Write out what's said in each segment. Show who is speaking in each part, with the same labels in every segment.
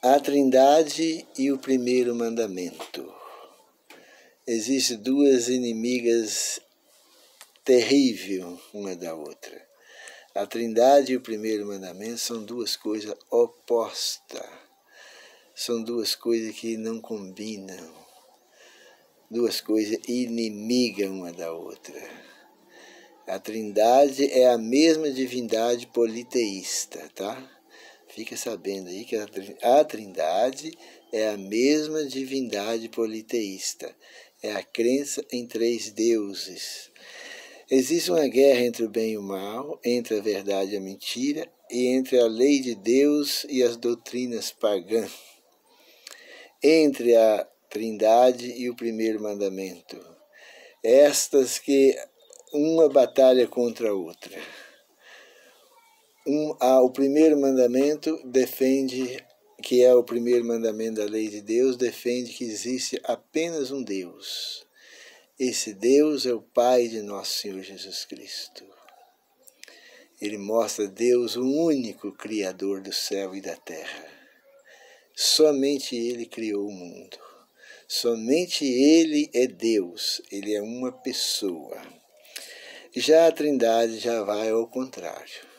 Speaker 1: A Trindade e o primeiro mandamento. Existem duas inimigas terríveis uma da outra. A Trindade e o primeiro mandamento são duas coisas opostas. São duas coisas que não combinam. Duas coisas inimigas uma da outra. A Trindade é a mesma divindade politeísta, tá? Fica sabendo aí que a Trindade é a mesma divindade politeísta. É a crença em três deuses. Existe uma guerra entre o bem e o mal, entre a verdade e a mentira, e entre a lei de Deus e as doutrinas pagãs. Entre a Trindade e o primeiro mandamento. Estas que uma batalha contra a outra. O primeiro mandamento defende, que é o primeiro mandamento da lei de Deus, defende que existe apenas um Deus. Esse Deus é o Pai de nosso Senhor Jesus Cristo. Ele mostra Deus, o único Criador do céu e da terra. Somente Ele criou o mundo. Somente Ele é Deus. Ele é uma pessoa. Já a Trindade já vai ao contrário.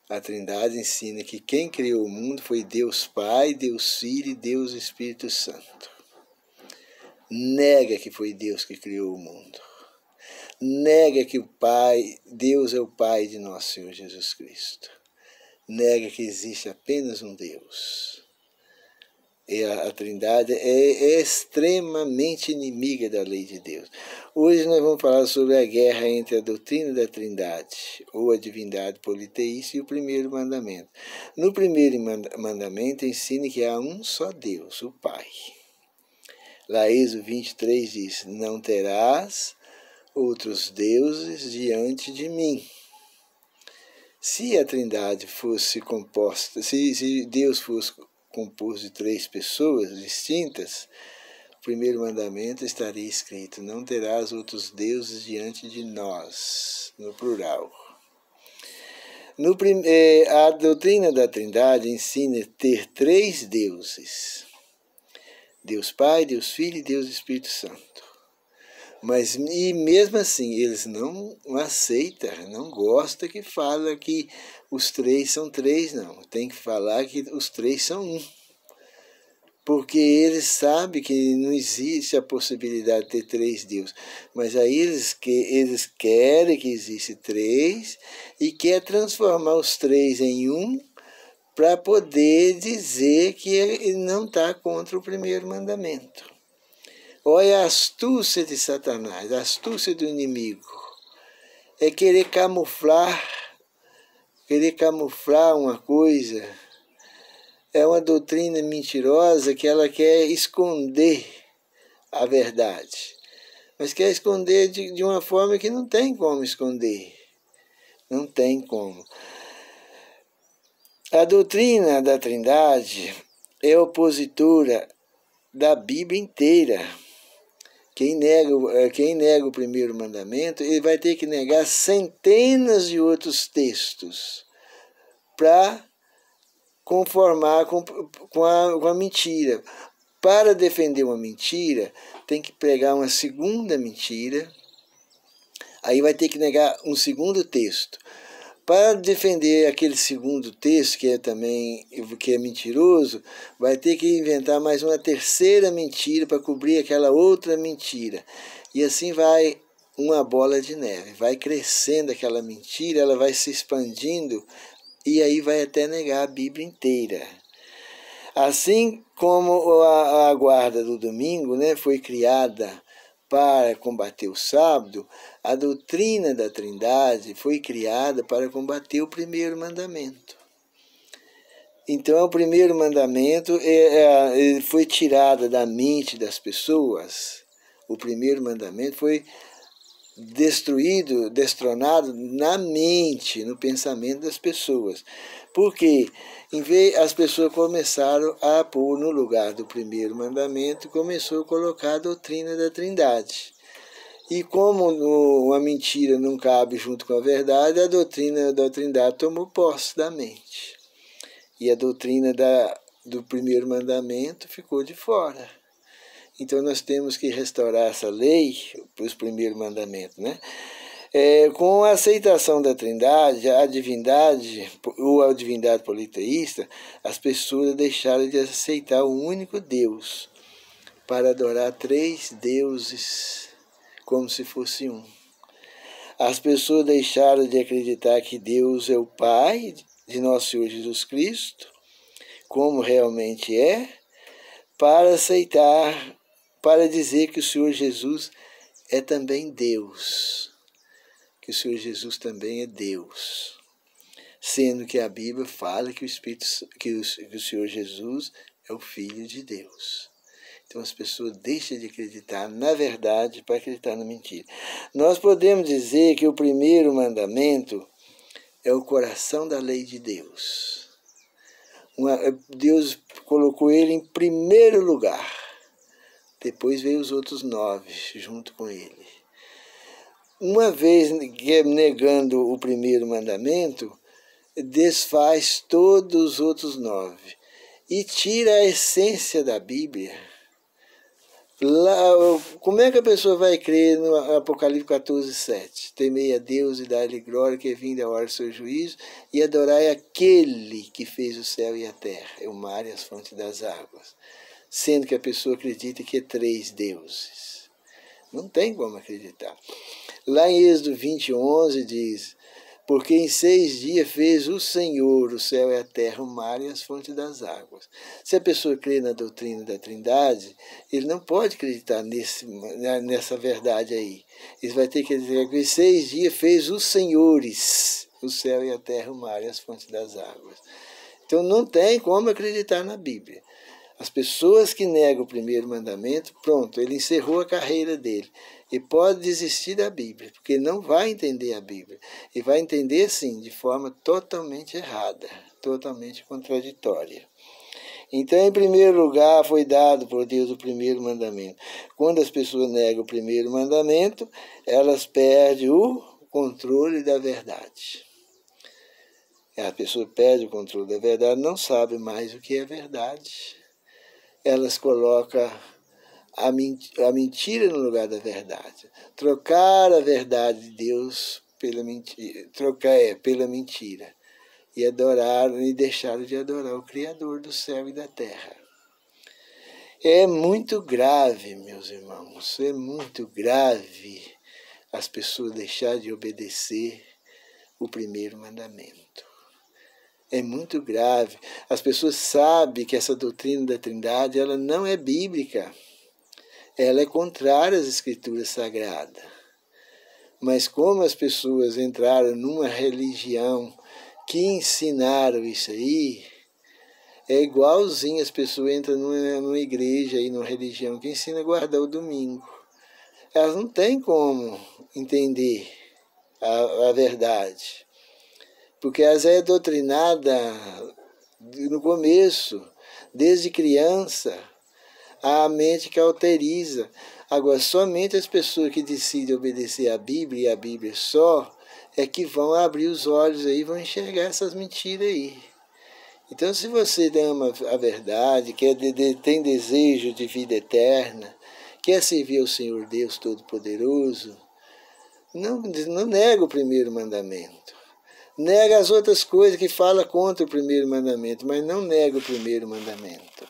Speaker 1: A Trindade ensina que quem criou o mundo foi Deus Pai, Deus Filho e Deus Espírito Santo. Nega que foi Deus que criou o mundo. Nega que o Pai, Deus é o Pai de nosso Senhor Jesus Cristo. Nega que existe apenas um Deus. E a Trindade é extremamente inimiga da lei de Deus. Hoje nós vamos falar sobre a guerra entre a doutrina da Trindade, ou a divindade politeísta, e o primeiro mandamento. No primeiro mandamento ensina que há um só Deus, o Pai. Lá Êxodo 23 diz, não terás outros deuses diante de mim. Se a Trindade fosse composta, se Deus fosse composto de três pessoas distintas, o primeiro mandamento estaria escrito, não terás outros deuses diante de nós, no plural. A doutrina da Trindade ensina ter três deuses, Deus Pai, Deus Filho e Deus Espírito Santo. Mas, e mesmo assim, eles não aceitam, não gostam que fala que os três são três, não. Tem que falar que os três são um. Porque eles sabem que não existe a possibilidade de ter três deuses. Mas aí eles querem que existe três e quer transformar os três em um para poder dizer que ele não está contra o primeiro mandamento. Olha a astúcia de Satanás, a astúcia do inimigo. É querer camuflar uma coisa. É uma doutrina mentirosa que ela quer esconder a verdade. Mas quer esconder de uma forma que não tem como esconder. Não tem como. A doutrina da Trindade é opositora da Bíblia inteira. Quem nega o primeiro mandamento, ele vai ter que negar centenas de outros textos para conformar com a mentira. Para defender uma mentira, tem que pregar uma segunda mentira, aí vai ter que negar um segundo texto. Para defender aquele segundo texto, que é mentiroso, vai ter que inventar mais uma terceira mentira para cobrir aquela outra mentira. E assim vai uma bola de neve. Vai crescendo aquela mentira, ela vai se expandindo e aí vai até negar a Bíblia inteira. Assim como a guarda do domingo, né, foi criada para combater o sábado, a doutrina da Trindade foi criada para combater o primeiro mandamento. Então, o primeiro mandamento foi tirado da mente das pessoas. O primeiro mandamento foi destronado na mente, no pensamento das pessoas. Porque as pessoas começaram a pôr no lugar do primeiro mandamento, começou a colocar a doutrina da Trindade. E como a mentira não cabe junto com a verdade, a doutrina da Trindade tomou posse da mente. E a doutrina do primeiro mandamento ficou de fora. Então nós temos que restaurar essa lei para os primeiros mandamentos, né? Com a aceitação da Trindade, a divindade, ou a divindade politeísta, as pessoas deixaram de aceitar o único Deus para adorar três deuses como se fosse um. As pessoas deixaram de acreditar que Deus é o Pai de nosso Senhor Jesus Cristo, como realmente é, para aceitar, para dizer que o Senhor Jesus é também Deus, que o Senhor Jesus também é Deus, sendo que a Bíblia fala que o Senhor Jesus é o Filho de Deus. Então as pessoas deixam de acreditar na verdade para acreditar na mentira. Nós podemos dizer que o primeiro mandamento é o coração da lei de Deus. Deus colocou ele em primeiro lugar. Depois veio os outros 9 junto com ele. Uma vez negando o primeiro mandamento, desfaz todos os outros 9 e tira a essência da Bíblia. Como é que a pessoa vai crer no Apocalipse 14:7? Temei a Deus e dai-lhe glória, que é vinda a hora do seu juízo, e adorai aquele que fez o céu e a terra, o mar e as fontes das águas. Sendo que a pessoa acredita que é 3 deuses. Não tem como acreditar. Lá em Êxodo 20:11 diz: porque em 6 dias fez o Senhor o céu e a terra, o mar e as fontes das águas. Se a pessoa crê na doutrina da Trindade, ele não pode acreditar nessa verdade aí. Ele vai ter que dizer que em 6 dias fez os senhores o céu e a terra, o mar e as fontes das águas. Então não tem como acreditar na Bíblia. As pessoas que negam o primeiro mandamento, pronto, ele encerrou a carreira dele. E pode desistir da Bíblia, porque não vai entender a Bíblia. E vai entender, sim, de forma totalmente errada, totalmente contraditória. Então, em primeiro lugar, foi dado por Deus o primeiro mandamento. Quando as pessoas negam o primeiro mandamento, elas perdem o controle da verdade. A pessoa perde o controle da verdade, não sabe mais o que é verdade. Elas colocam a mentira no lugar da verdade. Trocar a verdade de Deus pela mentira. Pela mentira. E adoraram e deixaram de adorar o Criador do céu e da terra. É muito grave, meus irmãos. É muito grave as pessoas deixarem de obedecer o primeiro mandamento. É muito grave. As pessoas sabem que essa doutrina da Trindade ela não é bíblica. Ela é contrária às Escrituras Sagradas. Mas como as pessoas entraram numa religião que ensinaram isso aí, é igualzinho as pessoas entram numa igreja, aí, numa religião que ensina a guardar o domingo. Elas não têm como entender a verdade. Porque elas é doutrinada no começo, desde criança, a mente cauteriza. Agora, somente as pessoas que decidem obedecer à Bíblia e a Bíblia só, é que vão abrir os olhos aí e vão enxergar essas mentiras aí. Então, se você ama a verdade, tem desejo de vida eterna, quer servir ao Senhor Deus Todo-Poderoso, não nega o primeiro mandamento. Nega as outras coisas que falam contra o primeiro mandamento, mas não nega o primeiro mandamento.